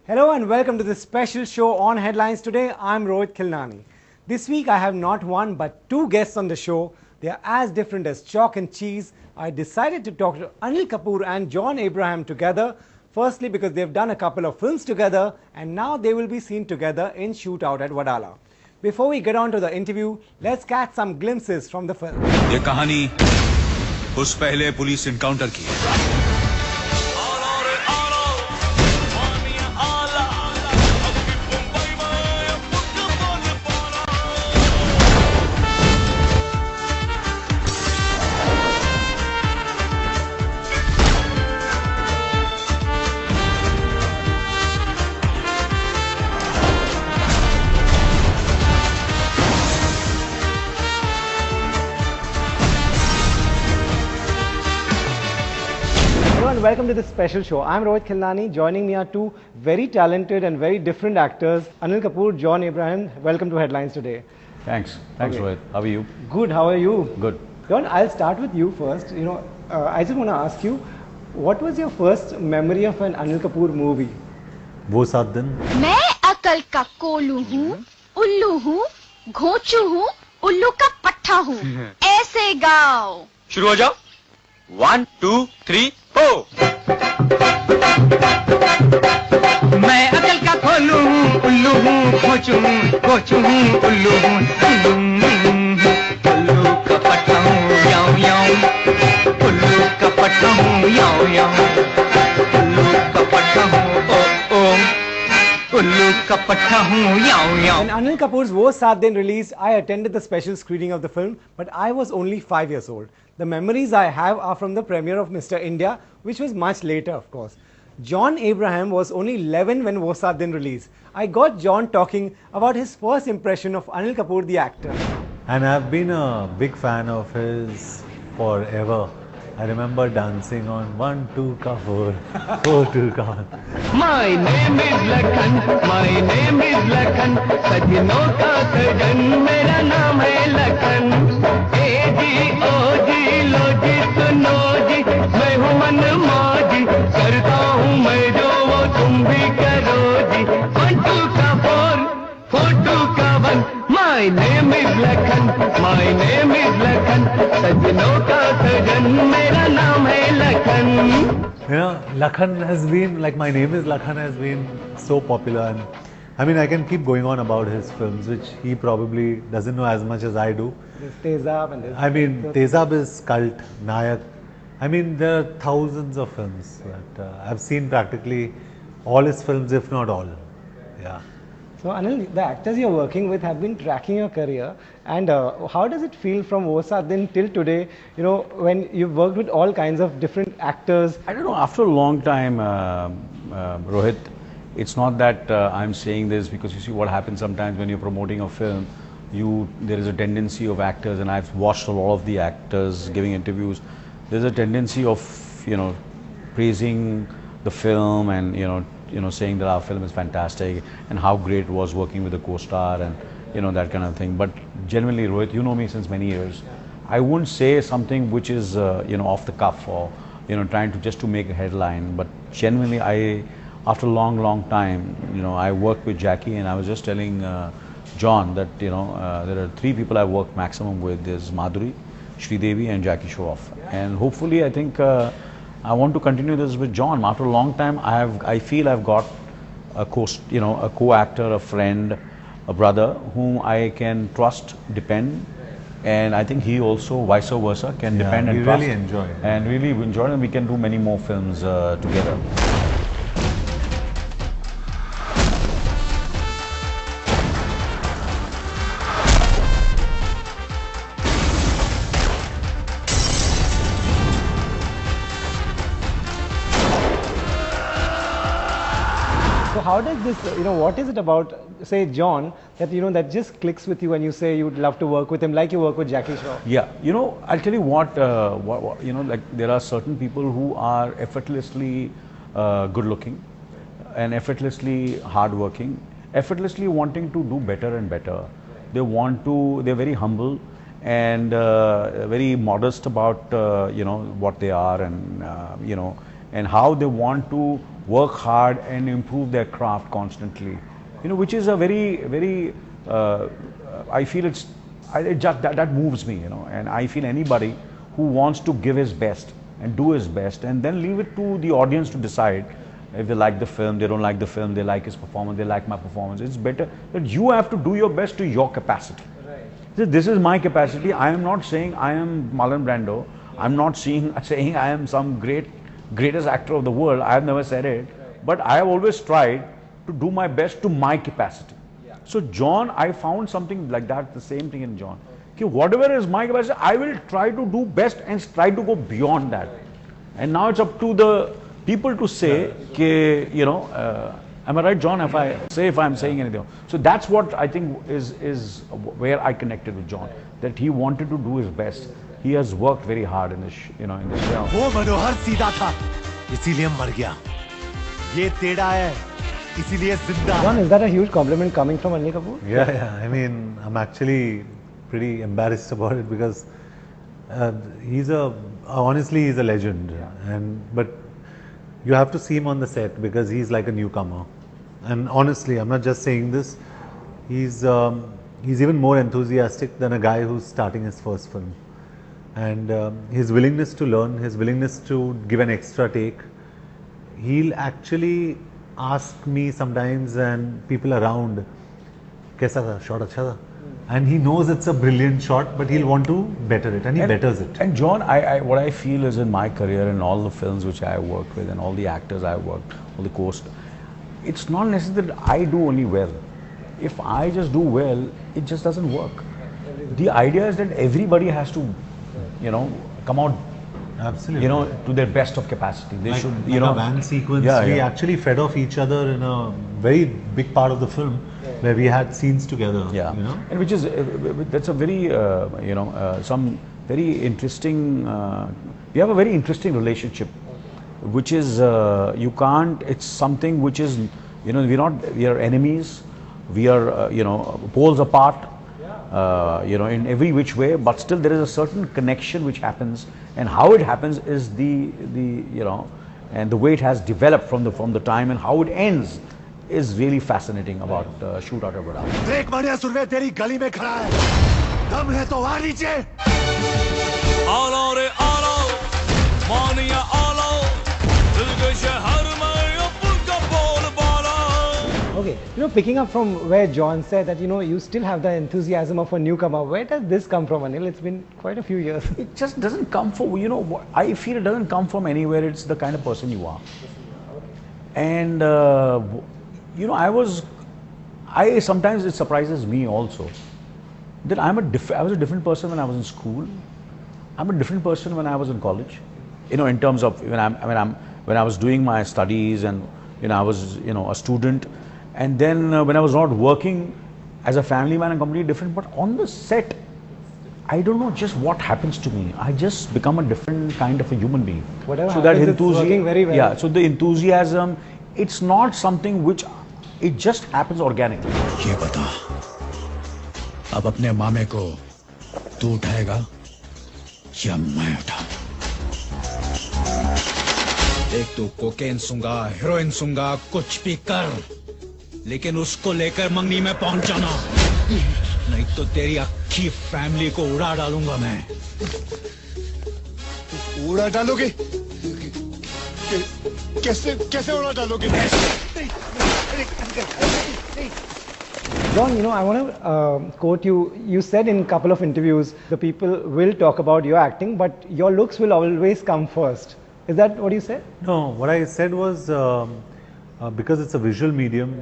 Hello and welcome to this special show on Headlines Today. I'm Rohit Khilnani. This week I have not one but two guests on the show. They are as different as chalk and cheese. I decided to talk to Anil Kapoor and John Abraham together. Firstly because they've done a couple of films together and now they will be seen together in Shootout at Wadala. Before we get on to the interview, let's catch some glimpses from the film. ये कहानी उस पहले police encounter की है। Hello and welcome to this special show. I'm Rohit Khilnani. Joining me are two very talented and very different actors, Anil Kapoor, John Abraham. Welcome to Headlines Today. Thanks, Okay. Rohit. How are you? Good, how are you? Good. John, I'll start with you first. I just want to ask you, what was your first memory of an Anil Kapoor movie? वो 7 दिन मैं अकल का कोलू हूँ, उल्लू हूँ, घोंचू हूँ, उल्लू का पट्टा हूँ। ऐसे गाओ। शुरू हो जाओ। 1, 2, 3, 4। मैं अकल का खोलू हूँ, उल्लू हूँ, घोंचू हूँ, घोंचू हूँ, उल्लू हूँ, उल्लू का पट्टा हूँ, याऊ याऊ, उल्लू का पट्टा हूँ, याऊ याऊ, उल्लू का पट्टा हूँ, ओ ओ, उल्लू का पट्टा हूँ, याऊ याऊ। When Anil Kapoor's Wo Saath Din released, I attended the special screening of the film, but I was only 5 years old. The memories I have are from the premiere of Mr. India, which was much later, of course. John Abraham was only 11 when Wo Saath Din released. I got John talking about his first impression of Anil Kapoor, the actor. And I've been a big fan of his forever. I remember dancing on 1, 2 ka 4, 4, 2 ka 1. My name is Lakhan, my name is Lakhan, सजनों का सजन मेरा नाम है लखन। ए जी ओ जी लो जी सुनो जी, मैं हूँ मन मौजी, करता हूँ मैं जो वो तुम भी करो जी। 1, 2 का 4, 4, 2 का 1, my name is Lakhan, my name is Lakhan, सजनों का सजन मेरा नाम है Lakhan. You know, Lakhan has been, like my name is Lakhan has been so popular. And I mean, I can keep going on about his films, which he probably doesn't know as much as I do. There's Tezab and I mean, Tezab is cult, Nayak. I mean, there are thousands of films that I've seen practically all his films, if not all. Yeah. So Anil, the actors you're working with have been tracking your career, and how does it feel from Wo Saath Din till today, when you've worked with all kinds of different actors? I don't know, after a long time, Rohit, it's not that I'm saying this because you see what happens sometimes when you're promoting a film, there is a tendency of actors, and I've watched a lot of the actors giving interviews, there's a tendency of, praising the film and, saying that our film is fantastic and how great it was working with the co-star and, that kind of thing. But genuinely, Rohit, you know me since many years. I wouldn't say something which is, off the cuff or, trying to just to make a headline. But genuinely, after a long, long time, I worked with Jackie, and I was just telling John that, there are 3 people I work maximum with. There's Madhuri, Sridevi and Jackie Shroff. And hopefully, I think I want to continue this with John. After a long time, I feel I've got a co-actor, a friend, a brother whom I can trust, depend, and I think he also, vice versa, can depend and trust. Really enjoy. And really enjoy, and we can do many more films together. So how does this, what is it about, say, John, that, that just clicks with you when you say you'd love to work with him, like you work with Jackie Shroff? Yeah, I'll tell you what, like there are certain people who are effortlessly good looking and effortlessly hardworking, effortlessly wanting to do better and better. They're very humble and very modest about, what they are and, and how they want to work hard and improve their craft constantly. You know, which is a very, I feel that moves me, you know, and I feel anybody who wants to give his best and do his best and then leave it to the audience to decide if they like the film, they don't like the film, they like his performance, they like my performance. It's better that you have to do your best to your capacity. Right. This is my capacity. I am not saying I am Marlon Brando. I'm not saying I am some greatest actor of the world. I have never said it. Right. But I have always tried to do my best to my capacity. Yeah. So John, I found something like that, the same thing in John. Okay, whatever is my capacity, I will try to do best and try to go beyond that. And now it's up to the people to say, you know, am I right, John? If I'm saying anything. So that's what I think is where I connected with John. That he wanted to do his best. He has worked very hard in this, in this film. वो मनोहर सीधा था, इसीलिए मर गया. ये टेढ़ा है, इसीलिए जिंदा. John, is that a huge compliment coming from Anil Kapoor? Yeah. I mean, I'm actually pretty embarrassed about it because honestly, he's a legend. Yeah. But you have to see him on the set because he's like a newcomer. And honestly, I'm not just saying this. He's even more enthusiastic than a guy who's starting his first film. And his willingness to learn, his willingness to give an extra take. He'll actually ask me sometimes and people around, "Kaisa tha? Shot acha tha?" And he knows it's a brilliant shot, but he'll want to better it, and he betters it. And John, what I feel is in my career and all the films which I worked with and all the actors I worked, all the co-stars, it's not necessary that I do only well. If I just do well, it just doesn't work. The idea is that everybody has to, you know, come out, absolutely, you know, to their best of capacity. They should, you like know, a van sequence. We actually fed off each other in a very big part of the film, where we had scenes together. Yeah, you know, and which is that's a very you know, some very interesting. We have a very interesting relationship, which is you can't. It's something which is, you know, we are enemies. We are you know, poles apart. You know, in every which way, but still there is a certain connection which happens, and how it happens is the you know, and the way it has developed from the time and how it ends is really fascinating about Shootout of Wadala. देख बढ़िया सुरवे तेरी गली में खड़ा है, दम है तो आ नीचे. आलो रे आलो, मानिया आलो, दिल के शहर में अपन का बोल बाला. Okay, you know, picking up from where John said that, you know, you still have the enthusiasm of a newcomer. Where does this come from, Anil? It's been quite a few years. It just doesn't come from, you know, I feel it doesn't come from anywhere. It's the kind of person you are. And you know, sometimes it surprises me also that I was a different person when I was in school. I'm a different person when I was in college. You know, in terms of when I was doing my studies, and you know, I was, you know, a student, and then when I was not working as a family man, I'm completely different. But on the set, I don't know just what happens to me. I just become a different kind of a human being. Whatever so happens, that it's working very well. Yeah. So the enthusiasm, it's not something which, it just happens organically. ये बता, अब अपने मामे को तू उठाएगा या मैं उठाऊं? एक तू कोकेन सूंगा, हेरोइन सूंगा, कुछ भी कर, लेकिन उसको लेकर मंगनी में पहुंच जाना, नहीं तो तेरी अक्खी फैमिली को उड़ा डालूंगा मैं. उड़ा डालोगे? कैसे उड़ा डालोगे? John, you know, I want to quote you. You said in a couple of interviews, the people will talk about your acting, but your looks will always come first. Is that what you said? No, what I said was because it's a visual medium,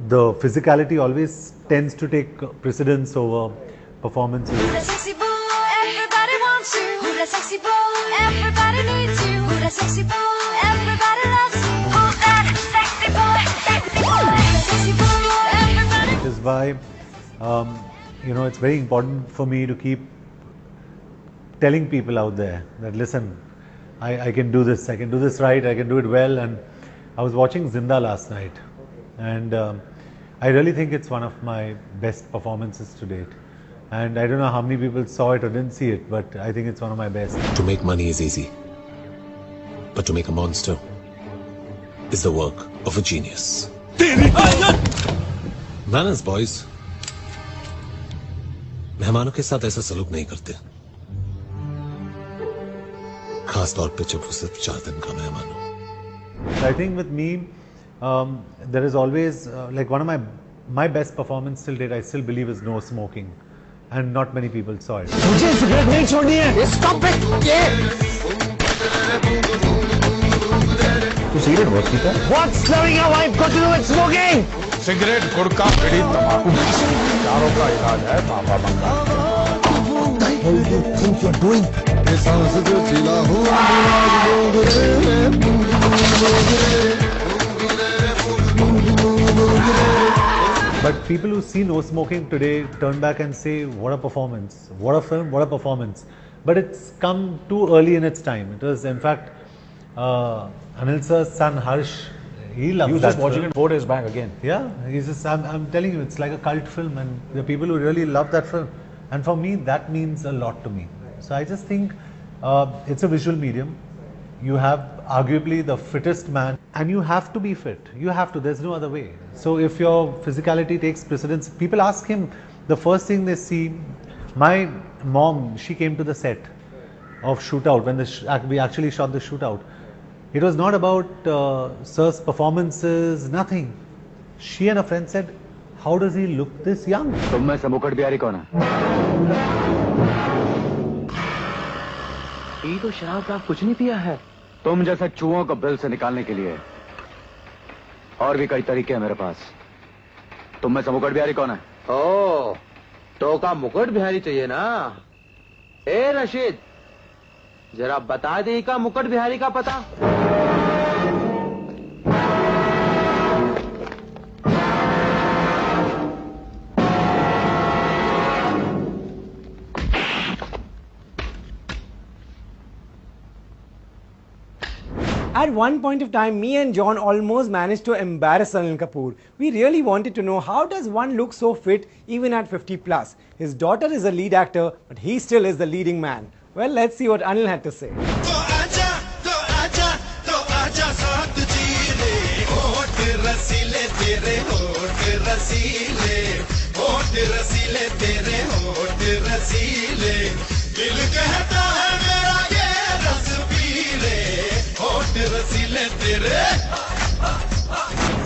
the physicality always tends to take precedence over performances. Who the sexy boy? Everybody wants you. Who the sexy boy? Everybody needs you. Who the sexy boy? Everybody loves you. Who's that sexy boy? Sexy boy. Who the sexy boy? Everybody. Which is why, you know, it's very important for me to keep telling people out there that, listen, I can do this. I can do this right. I can do it well. And I was watching Zinda last night, and I really think it's one of my best performances to date. And I don't know how many people saw it or didn't see it, but I think it's one of my best. To make money is easy, but to make a monster, is the work of a genius. Manners, boys. मेहमानों के साथ ऐसा सलूक नहीं करते, खास तौर पे जब वो सिर्फ 4 दिन का मेहमान हो. I think with me, there is always like one of my best performance till date, I still believe, is no smoking, and not many people saw it. मुझे सिगरेट नहीं छोड़नी है. Stop it! तू सिगरेट बहुत पीता है? What's loving your wife got to do with smoking? Cigarette, gutkha, bidi, तंबाकू, चारों का इलाज है पापा बंगा. What the hell do you think you're doing? But people who see no smoking today turn back and say, what a performance, what a film, what a performance. But it's come too early in its time. It was, in fact, Anil sir's son Harsh, he loves that. He was just watching film. it 4 days back again. Yeah, he's just, I'm telling you, it's like a cult film, and the people who really love that film. And for me, that means a lot to me. So I just think it's a visual medium. You have arguably the fittest man, and you have to be fit. You have to, there's no other way. So if your physicality takes precedence, people ask him, the first thing they see, my mom, she came to the set of Shootout when we actually shot the Shootout. It was not about Sir's performances, nothing. She and a friend said, how does he look this young? तुम में से मुकुट बिहारी कौन है? ये तो शराब का कुछ नहीं पिया है. तुम जैसे चूहों को बिल से निकालने के लिए और भी कई तरीके हैं मेरे पास. तुम में से मुकुट बिहारी कौन है? ओ, तो का मुकुट बिहारी चाहिए ना? ए रशीद, जरा बता दे का मुकुट बिहारी का पता. At one point of time, me and John almost managed to embarrass Anil Kapoor. We really wanted to know, how does one look so fit even at 50 plus? His daughter is a lead actor, but he still is the leading man. Well, let's see what Anil had to say.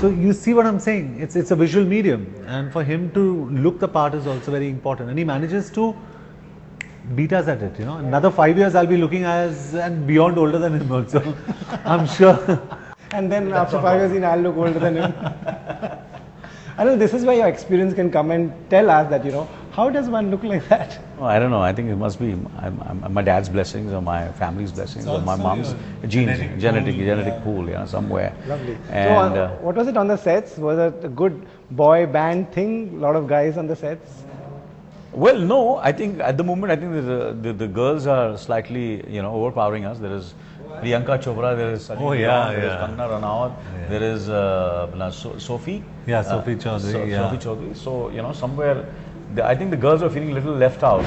So you see what I'm saying? It's a visual medium, and for him to look the part is also very important, and he manages to beat us at it. You know, another 5 years I'll be looking as and beyond older than him also. I'm sure. And then after 5 years, I'll look older than him. I know this is where your experience can come and tell us that, you know, how does one look like that? Oh, I don't know. I think it must be my dad's blessings or my family's blessings or my mom's genes, genetic pool, yeah, somewhere. Lovely. And so, what was it on the sets? Was it a good boy band thing? A lot of guys on the sets? well, no. I think at the moment, I think the girls are slightly, you know, overpowering us. There is Priyanka Chopra, there is Sunny Deol, there is Kangana Ranaut, there is Sophie. Yeah, Sophie Chaudhary. Sophie Chaudhary. So, you know, somewhere, I think the girls are feeling a little left out.